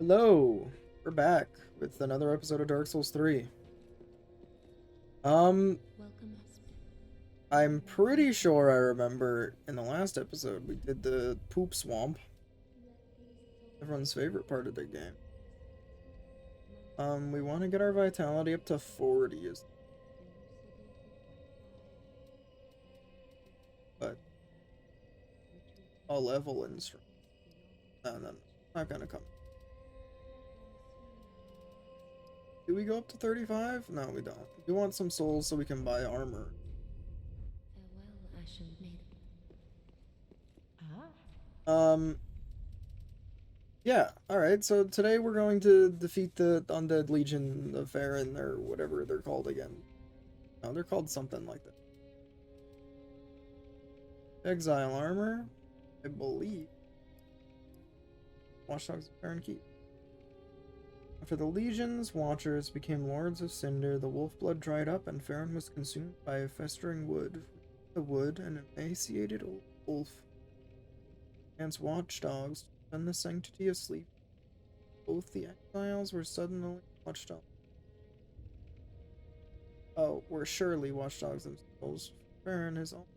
Hello, we're back with another episode of Dark Souls 3. Um, Welcome us. I'm pretty sure I remember in the last episode we did the poop swamp, everyone's favorite part of the game. We want to get our vitality up to 40, but a level in strength. No, not gonna come. Do we go up to 35? No, we don't. We want some souls so we can buy armor. Farewell, Ashen Maid. Um, Yeah, alright, so today we're going to defeat the Undead Legion of Farron, or whatever they're called again. No, they're called something like that. Exile armor, I believe. Watchdogs of Farron Keep. After the Legion's Watchers became Lords of Cinder, the wolf blood dried up and Farron was consumed by a festering wood. The wood, an emaciated old wolf, against watchdogs, and the sanctity of sleep. Both the exiles were suddenly watchdogs. Oh, were surely watchdogs themselves. Farron is all.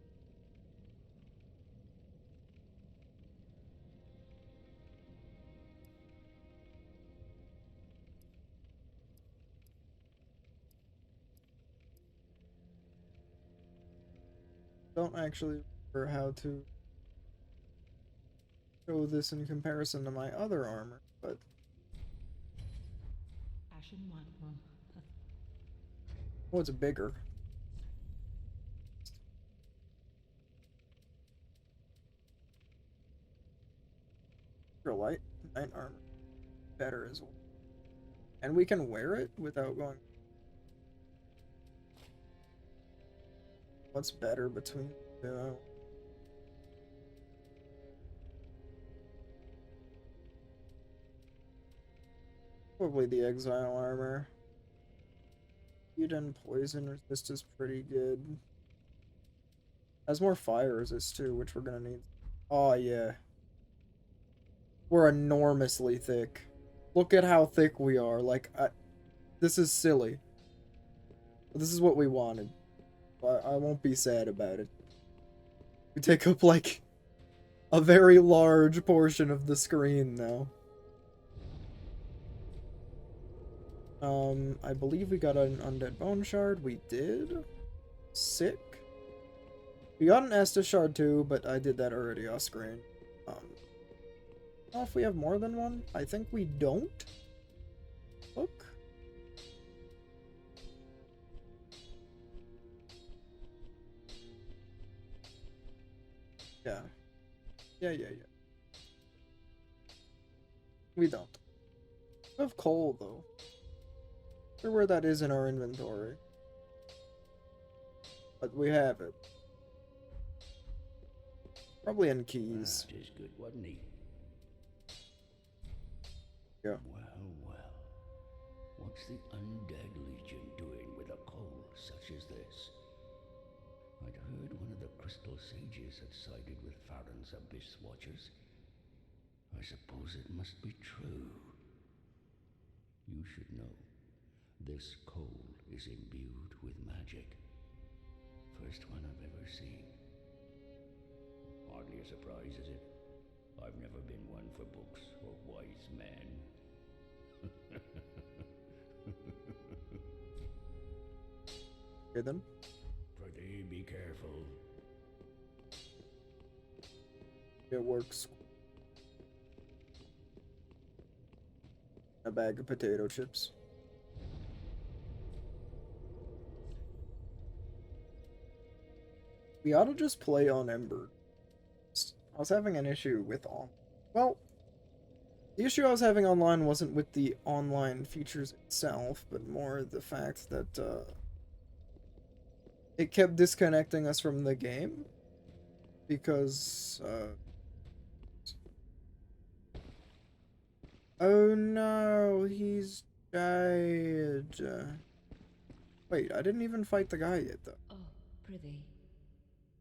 Don't actually remember how to show this in comparison to my other armor, but Ashen One. oh, it's bigger. Real light knight armor, better as well, and we can wear it without going. What's better between the two? Probably the exile armor. Heat and poison resist is pretty good. Has more fire resist too, which we're gonna need. Oh yeah. We're enormously thick. Look at how thick we are. Like, this is silly. But this is what we wanted. I won't be sad about it. We take up, like, a very large portion of the screen now. I believe we got an Undead Bone Shard. We did. Sick. We got an Estus Shard too, but I did that already off screen. I don't know if we have more than one. I think we don't. Look. Yeah. Yeah. We don't. We have coal, though. I wonder where that is in our inventory. But we have it. Probably in keys. That is good, wasn't he? Yeah. Well. What's the Undead Legion doing with a coal such as this? I'd heard one of the Crystal Sages had sided with Farron's Abyss Watchers. I suppose it must be true. You should know, this coal is imbued with magic. First one I've ever seen. Hardly a surprise, is it? I've never been one for books or wise men. Okay then. Prithee, be careful. It works. A bag of potato chips. We ought to just play on Ember. I was having an issue with well, the issue I was having online wasn't with the online features itself, but more the fact that it kept disconnecting us from the game because oh no, he's died. Wait, I didn't even fight the guy yet though. Oh, prithee.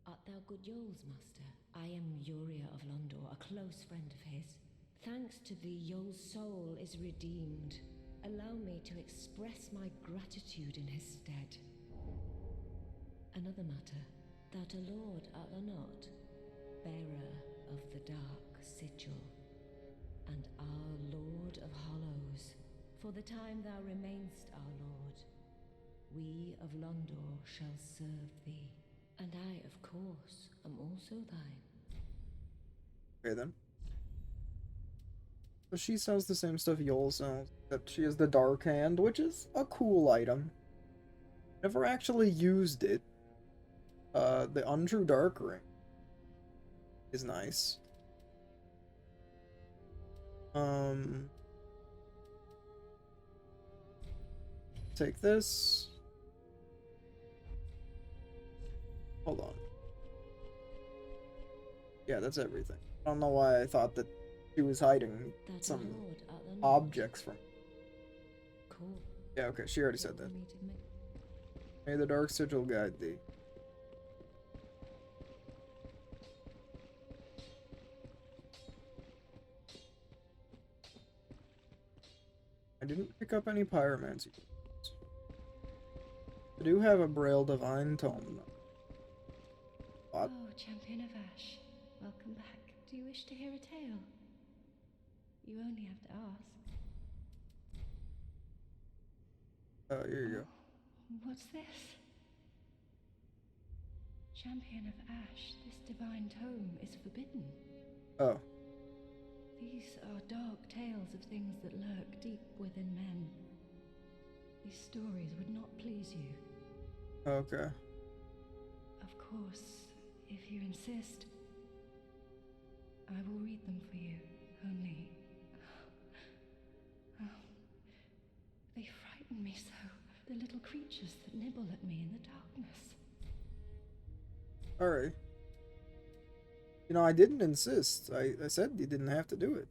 Art thou good Yoel's master? I am Uria of Londor, a close friend of his. Thanks to thee, Yoel's soul is redeemed, allow me to express my gratitude in his stead. Another matter, thou a lord art thou not, bearer of the dark sigil, and our Lord of Hollows, for the time thou remainst our Lord, we of Londor shall serve thee, and I, of course, am also thine. Okay then. So she sells the same stuff Yol sells, except she has the Dark Hand, which is a cool item. Never actually used it. The Untrue Dark Ring is nice. Take this. Hold on. Yeah, that's everything. I don't know why I thought that she was hiding That some lord art thou not. objects from. Cool. Yeah, okay, she already said that. For me to make- May the Dark Sigil guide thee. I didn't pick up any pyromancy. I do have a Braille Divine Tome, though. What? Oh, Champion of Ash, welcome back. Do you wish to hear a tale? You only have to ask. Here you go. What's this? Champion of Ash, this divine tome is forbidden. Oh. These are dark tales of things that lurk deep within men. These stories would not please you. Okay. Of course, if you insist, I will read them for you, only... Oh, they frighten me so. The little creatures that nibble at me in the darkness. Alright. You know, I didn't insist. I said you didn't have to do it.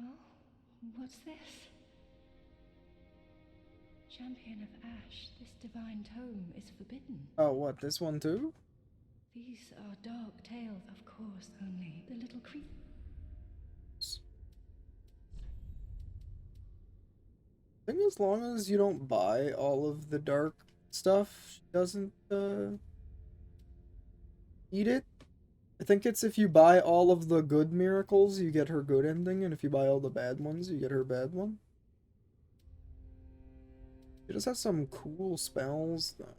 Oh, what's this? Champion of Ash, this divine tome is forbidden. Oh, what, this one too? These are dark tales, of course, only the little creep. I think as long as you don't buy all of the dark stuff, she doesn't, eat it. I think it's if you buy all of the good miracles, you get her good ending, and if you buy all the bad ones, you get her bad one. She just has some cool spells, though.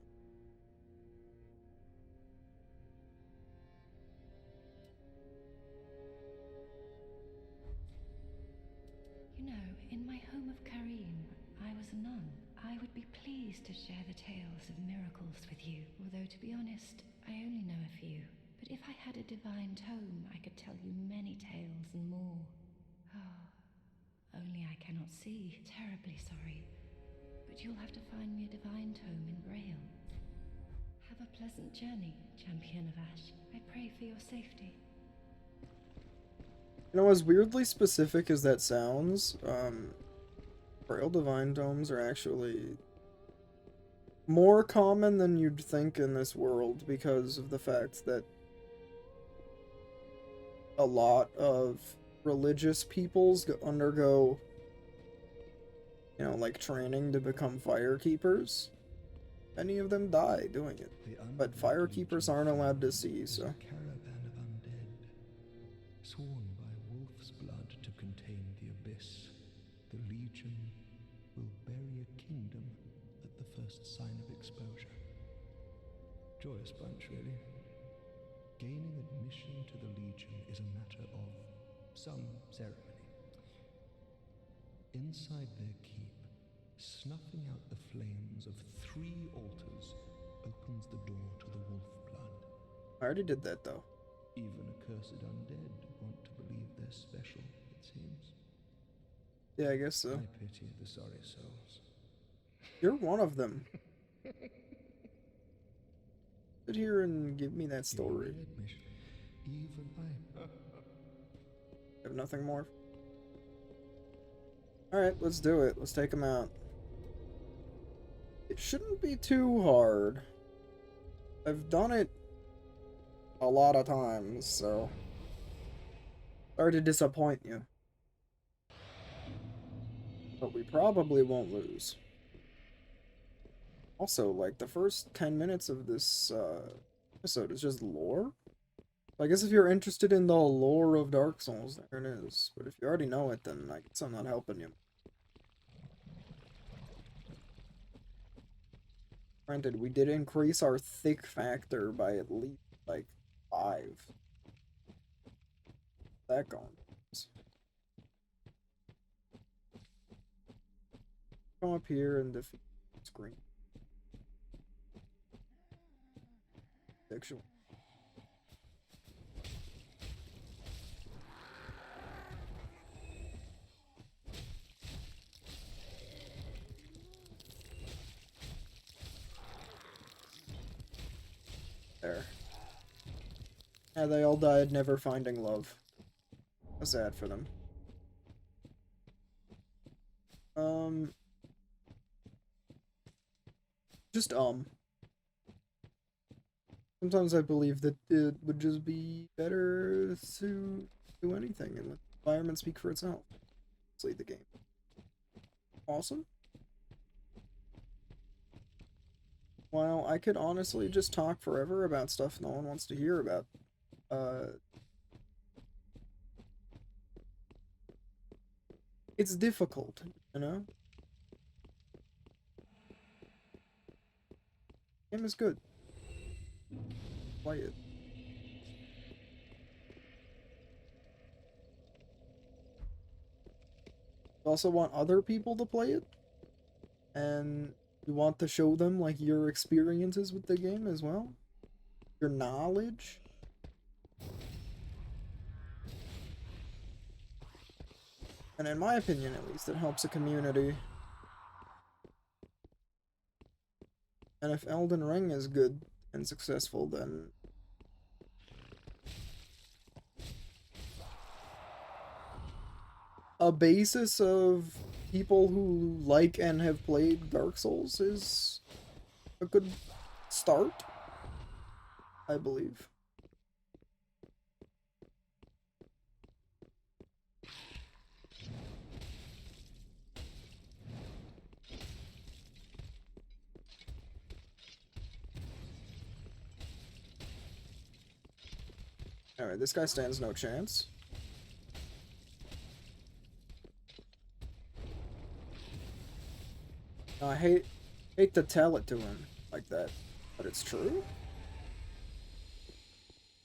You know, in my home of Karim, I was a nun. I would be pleased to share the tales of miracles with you, although to be honest, I only know a few. But if I had a divine tome, I could tell you many tales and more. Oh, only I cannot see. Terribly sorry. But you'll have to find me a divine tome in Braille. Have a pleasant journey, Champion of Ash. I pray for your safety. You know, as weirdly specific as that sounds, Braille Divine Tomes are actually more common than you'd think in this world because of the fact that a lot of religious peoples undergo, you know, like training to become firekeepers. Many of them die doing it. But firekeepers aren't allowed to see, so. A caravan of undead, sworn by wolf's blood to contain the abyss. The Legion will bury a kingdom at the first sign of exposure. Joyous bunch, really. Gaining admission to the Legion is a matter of some ceremony. Inside their keep, snuffing out the flames of 3 altars opens the door to the wolf blood. I already did that, though. Even accursed undead want to believe they're special, it seems. Yeah, I guess so. I pity the sorry souls. You're one of them. Sit here and give me that story. Your admission. Even I. Have nothing more. Alright, let's do it. Let's take him out. It shouldn't be too hard. I've done it a lot of times, so... Sorry to disappoint you. but we probably won't lose. Also, like, the first 10 minutes of this episode is just lore. I guess if you're interested in the lore of Dark Souls, there it is. But if you already know it, then I guess I'm not helping you. Granted, we did increase our thick factor by at least, like, 5. That going. Come up here and defeat the screen. Sexual. There. Yeah, they all died never finding love. That's sad for them. Just, sometimes I believe that it would just be better to do anything and let the environment speak for itself. Play the game. Awesome. While I could honestly just talk forever about stuff no one wants to hear about. It's difficult, you know? Game is good. Play it. You also want other people to play it, and you want to show them like your experiences with the game as well, your knowledge. And in my opinion, at least, it helps a community. And if Elden Ring is good and successful, then a basis of people who like and have played Dark Souls is a good start, I believe. Alright, this guy stands no chance. I hate to tell it to him like that, but it's true.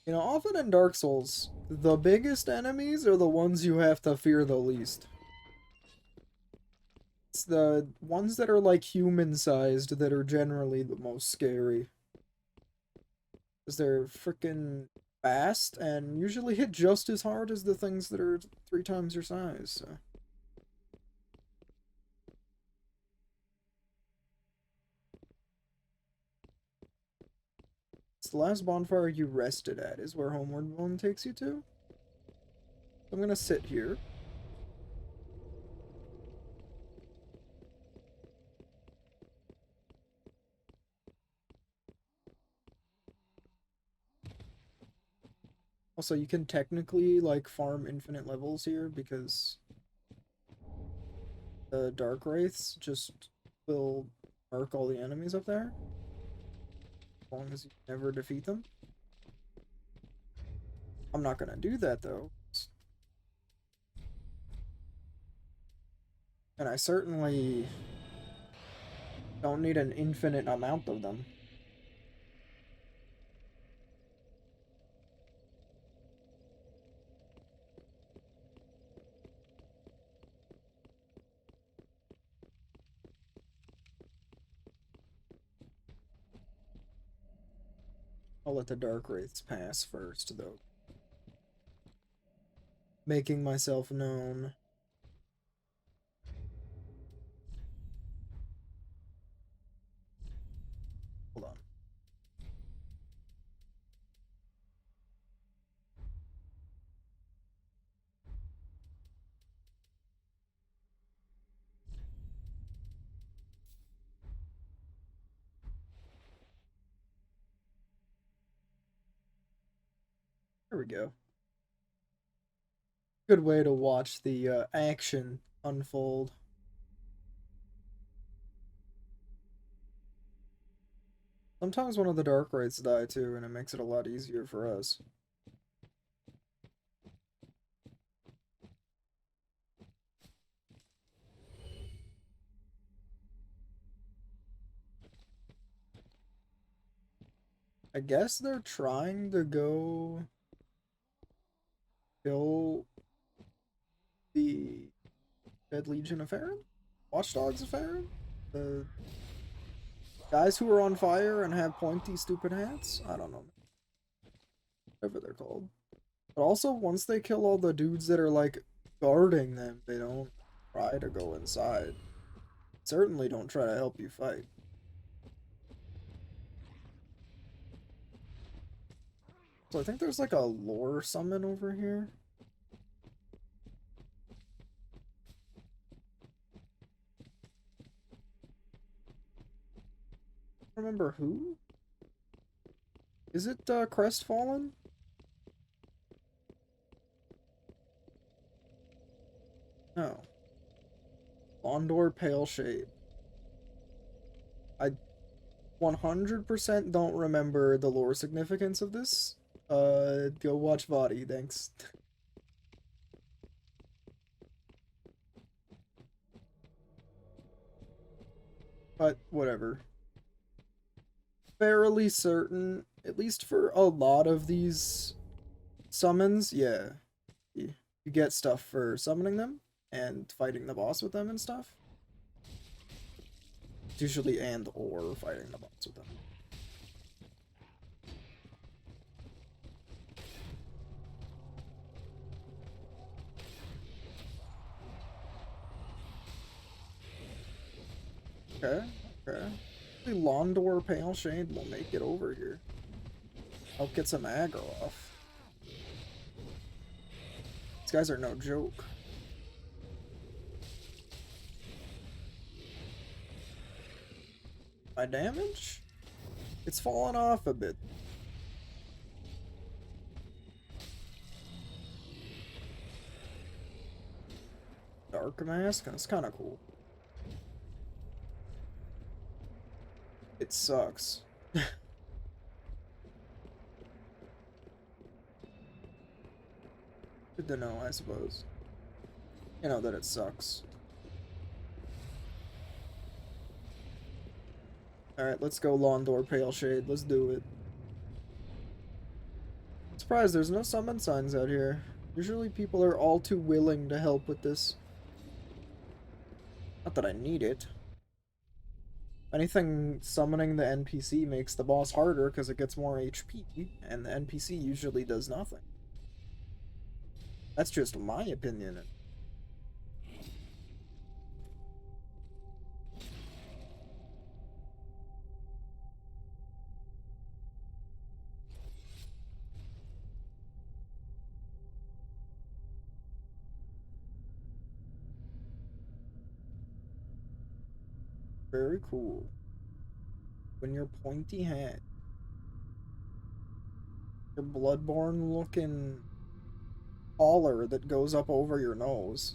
You know, often in Dark Souls, the biggest enemies are the ones you have to fear the least. It's the ones that are like human-sized that are generally the most scary. Because they're freaking fast and usually hit just as hard as the things that are 3 times your size, so. It's the last bonfire you rested at is where Homeward Bound takes you to. I'm gonna sit here. Also, you can technically, like, farm infinite levels here because the Dark Wraiths just will mark all the enemies up there. As long as you never defeat them. I'm not gonna do that, though. And I certainly don't need an infinite amount of them. I'll let the Dark Wraiths pass first, though. Making myself known. Hold on. There we go. Good way to watch the action unfold. Sometimes one of the dark rights die too, and it makes it a lot easier for us. I guess they're trying to go kill the Dead Legion of Farron? Watchdogs of Farron? The guys who are on fire and have pointy, stupid hats? I don't know. Whatever they're called. But also, once they kill all the dudes that are, like, guarding them, they don't try to go inside. Certainly don't try to help you fight. So I think there's, like, a lore summon over here. Remember who? Is it, Crestfallen? No. Londor Pale Shade. I 100% don't remember the lore significance of this. Go watch Body, thanks. But, whatever. Fairly certain, at least for a lot of these summons, yeah. You get stuff for summoning them and fighting the boss with them and stuff. It's usually and or fighting the boss with them. Okay, okay. Londor Pale Shade will make it over here. Help get some aggro off. These guys are no joke. My damage? It's fallen off a bit. Dark Mask? That's kind of cool. It sucks. Good to know, I suppose. You know that it sucks. Alright, let's go Londor Pale Shade. Let's do it. Surprised there's no summon signs out here. Usually people are all too willing to help with this. Not that I need it. If anything, summoning the NPC makes the boss harder because it gets more HP, and the NPC usually does nothing. That's just my opinion. Very cool. When your pointy hat, your bloodborne looking collar that goes up over your nose.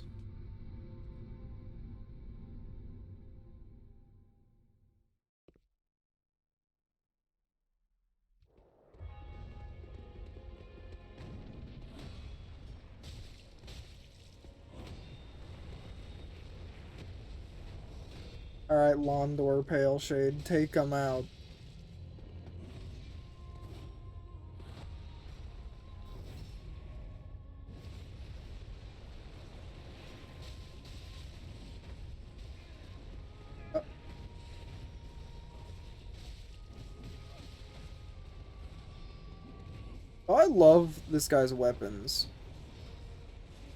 Alright, Londor Pale Shade, take him out. Oh, I love this guy's weapons.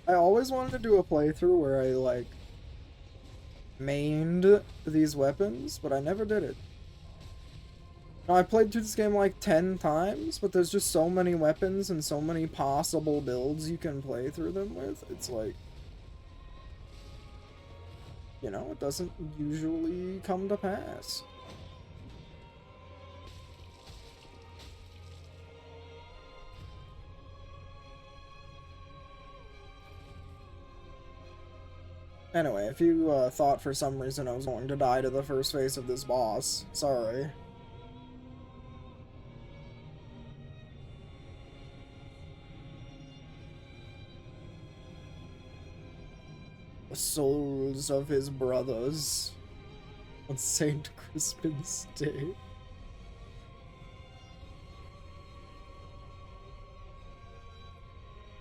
I always wanted to do a playthrough where I, like, mained these weapons, but I never did it. Now, I played through this game like 10 times, but there's just so many weapons and so many possible builds you can play through them with. It's like, you know, it doesn't usually come to pass. Anyway, if you thought for some reason I was going to die to the first phase of this boss, sorry. the souls of his brothers on St. Crispin's Day.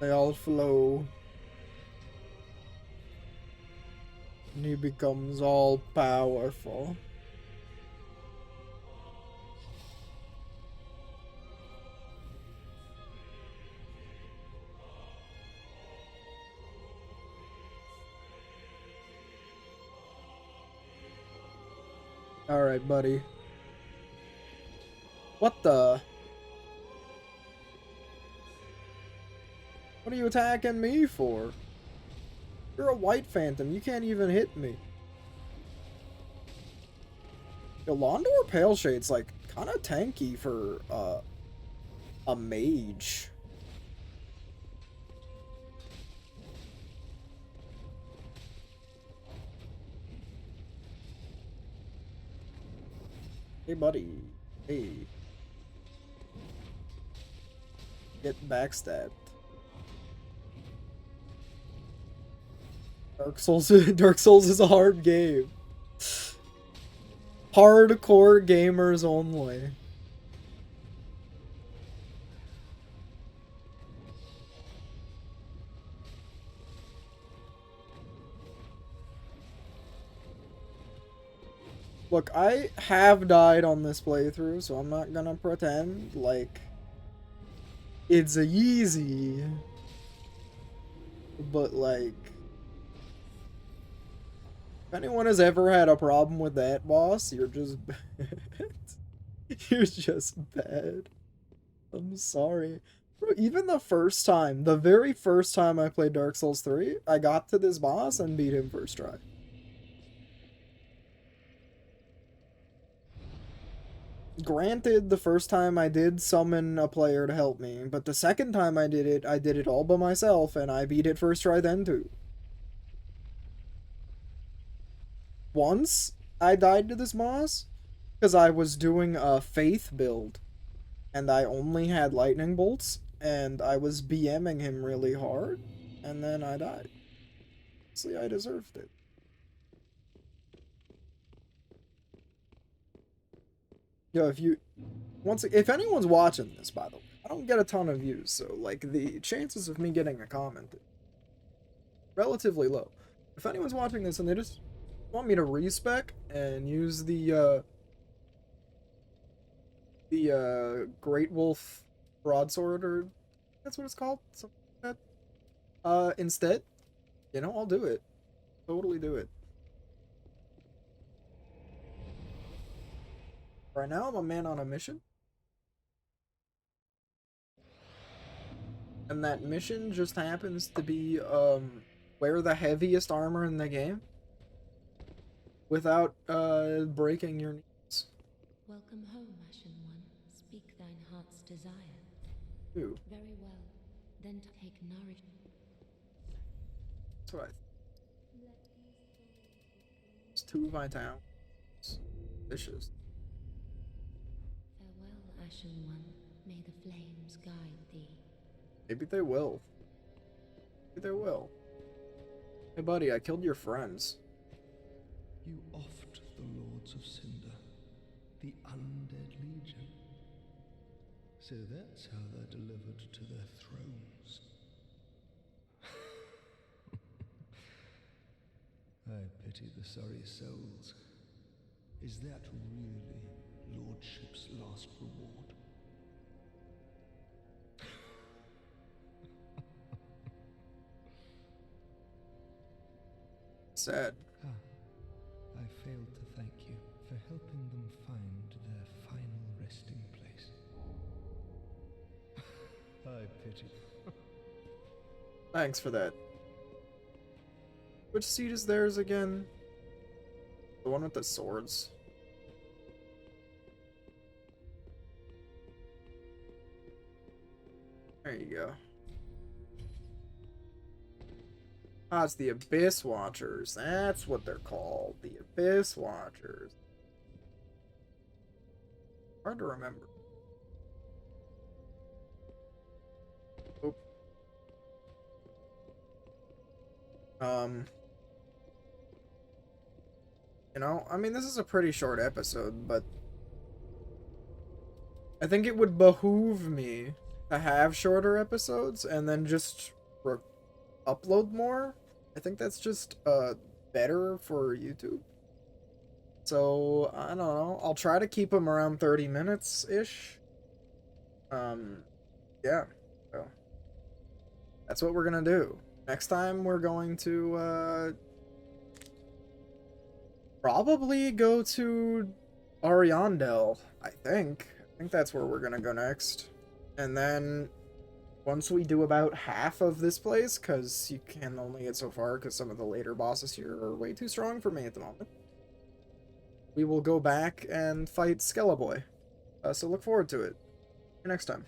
They all flow. And he becomes all powerful. Alright, buddy. What the? What are you attacking me for? You're a white phantom. You can't even hit me. Yo, Londor Pale Shade's like kind of tanky for a mage. Hey, buddy. Hey. Get backstabbed. Dark Souls is a hard game. Hardcore gamers only. Look, I have died on this playthrough, so I'm not gonna pretend like it's easy. But like, if anyone has ever had a problem with that boss, you're just bad. You're just bad. I'm sorry. Bro, even the first time, the very first time I played Dark Souls 3, I got to this boss and beat him first try. Granted, the first time I did summon a player to help me, but the second time I did it all by myself, and I beat it first try then too. Once, I died to this boss, because I was doing a faith build, and I only had lightning bolts, and I was BMing him really hard, and then I died. See, I deserved it. Yo, if anyone's watching this, by the way, I don't get a ton of views, so, like, the chances of me getting a comment is relatively low. If anyone's watching this and they just want me to respec and use the Great Wolf broadsword, or that's what it's called, something like that, instead, you know, I'll do it. Totally do it. Right now, I'm a man on a mission. And that mission just happens to be, wear the heaviest armor in the game without, breaking your knees. Welcome home, Ashen One. Speak thine heart's desire. Ooh, Very well. Then take nourishment. that's what I think. It's 2 vitality. Vicious. Farewell, Ashen One. May the flames guide thee. Maybe they will. Maybe they will. Hey, buddy, I killed your friends. You oft the Lords of Cinder, the undead legion. So that's how they're delivered to their thrones. I pity the sorry souls. Is that really Lordship's last reward? Sad. I failed to thank you for helping them find their final resting place. I pity. Thanks for that. Which seat is theirs again? The one with the swords? There you go. Ah, it's the Abyss Watchers. That's what they're called. The Abyss Watchers. Hard to remember. Oh. You know, I mean, this is a pretty short episode, but I think it would behoove me to have shorter episodes and then just upload more. I think that's just better for YouTube. So, I don't know. I'll try to keep them around 30 minutes ish. Yeah. So that's what we're going to do. Next time we're going to probably go to Ariandel, I think. I think that's where we're going to go next. And then once we do about half of this place, because you can only get so far because some of the later bosses here are way too strong for me at the moment, we will go back and fight ThiccBoi. So look forward to it. See you next time.